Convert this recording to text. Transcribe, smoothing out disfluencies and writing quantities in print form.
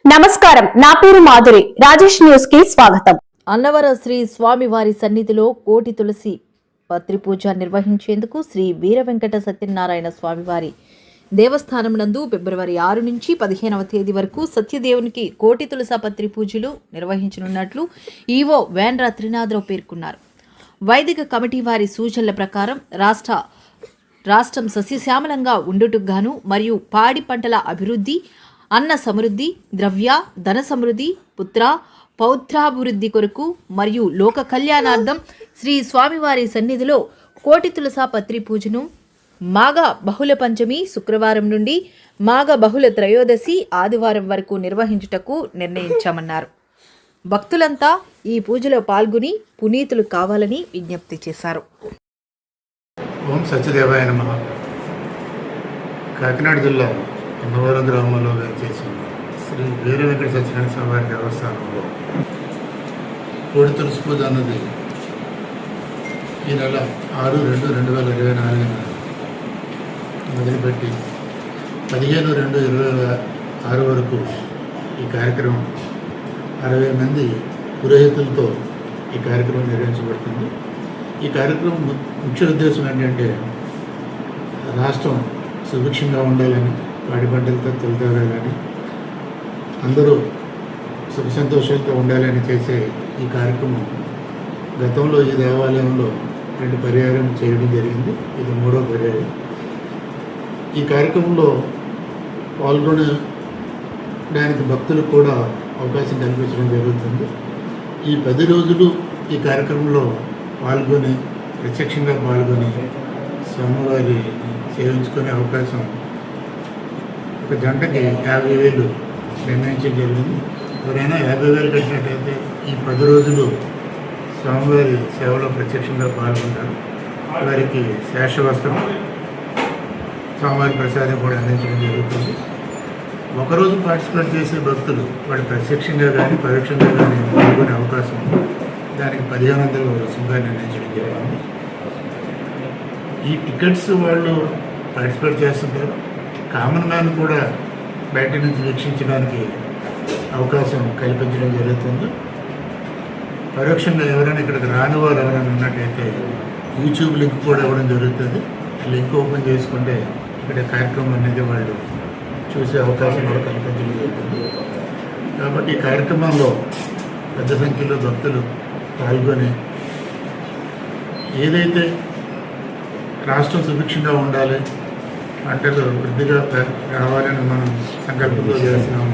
నమస్కారం, నా పేరు మాధురి. రాజేష్ న్యూస్ కి స్వాగతం. అన్నవర శ్రీ స్వామివారి సన్నిధిలో కోటి తులసి పత్రి పూజ నిర్వహించేందుకు శ్రీ వీర వెంకట సత్యనారాయణ స్వామివారి దేవస్థానం నందు ఫిబ్రవరి 6 నుంచి 15వ తేదీ వరకు సత్యదేవునికి కోటి తులసి పత్రి పూజలు నిర్వహించనున్నట్లు ఈవో వేండ్ర త్రినాథరావు పేర్కొన్నారు. వైదిక కమిటీ వారి సూచనల ప్రకారం రాష్ట్రం సస్యశ్యామలంగా ఉండుటకు గాను మరియు పాడి పంటల అభివృద్ధి, అన్న సమృద్ధి, ద్రవ్య ధన సమృద్ధి, పుత్ర పౌత్రాభివృద్ధి కొరకు మరియు లోక కళ్యాణార్థం శ్రీ స్వామివారి సన్నిధిలో కోటి తులసి పత్రి పూజను మాఘ బహుళ పంచమి శుక్రవారం నుండి మాఘ బహుళ త్రయోదశి ఆదివారం వరకు నిర్వహించుటకు నిర్ణయించామన్నారు. భక్తులంతా ఈ పూజలో పాల్గొని పునీతులు కావాలని విజ్ఞప్తి చేశారు. ఓం సత్యదేవాయ నమః. కాకినాడ జిల్లా అన్నవరం గ్రామంలో చేసిన శ్రీ వీర వెంకట సత్యనారాయణ స్వామివారి దేవస్థానంలో కోటి తులసి పూజ అన్నది ఈ నెల 6/2/2024 మొదలుపెట్టి 15/2/26 వరకు ఈ కార్యక్రమం 60 మంది పురోహితులతో ఈ కార్యక్రమం నిర్వహించబడుతుంది. ఈ కార్యక్రమం ముఖ్య ఉద్దేశం ఏంటంటే రాష్ట్రం సుభిక్షంగా ఉండాలని, పాడి పంటలతో తొలతూగాలని, అందరూ సుఖ సంతోషాలతో ఉండాలని చేసే ఈ కార్యక్రమం గతంలో ఈ దేవాలయంలో 2 పర్యాయం చేయడం జరిగింది. ఇది 3వ పర్యాయం. ఈ కార్యక్రమంలో పాల్గొనడానికి భక్తులకు కూడా అవకాశం కల్పించడం జరుగుతుంది. ఈ 10 రోజులు ఈ కార్యక్రమంలో పాల్గొని ప్రత్యక్షంగా పాల్గొని స్వామివారి సేవించుకునే అవకాశం ఒక జంటకి 50,000 నిర్ణయించడం జరిగింది. ఎవరైనా 50,000 కట్టినట్టయితే ఈ 10 రోజులు స్వామివారి సేవలో ప్రత్యక్షంగా పాల్గొంటారు. వారికి శేషవస్త్రం, స్వామివారి ప్రసాదం కూడా అందించడం జరుగుతుంది. ఒకరోజు పార్టిసిపేట్ చేసే భక్తులు వాడు ప్రత్యక్షంగా కానీ పరోక్షంగా కానీ పాల్గొనే అవకాశం దానికి 1500 రుసుముగా నిర్ణయించడం జరిగింది. ఈ టికెట్స్ వాళ్ళు పార్టిసిపేట్ చేస్తుంటారు. కామన్ మ్యాన్ కూడా బయట నుంచి వీక్షించడానికి అవకాశం కల్పించడం జరుగుతుంది. పరోక్షంగా ఎవరైనా ఇక్కడికి రాని వారు ఎవరైనా ఉన్నట్టయితే యూట్యూబ్ లింక్ కూడా ఇవ్వడం జరుగుతుంది. లింక్ ఓపెన్ చేసుకుంటే ఇక్కడ కార్యక్రమం అనేది వాళ్ళు చూసే అవకాశం కూడా కల్పించడం జరుగుతుంది. కాబట్టి ఈ కార్యక్రమంలో పెద్ద సంఖ్యలో భక్తులు పాల్గొని ఏదైతే రాష్ట్రం సుభిక్షంగా ఉండాలి, పంటలు వృద్ధిగా రావాలని మనం సంకల్పంతో చేస్తున్నాము.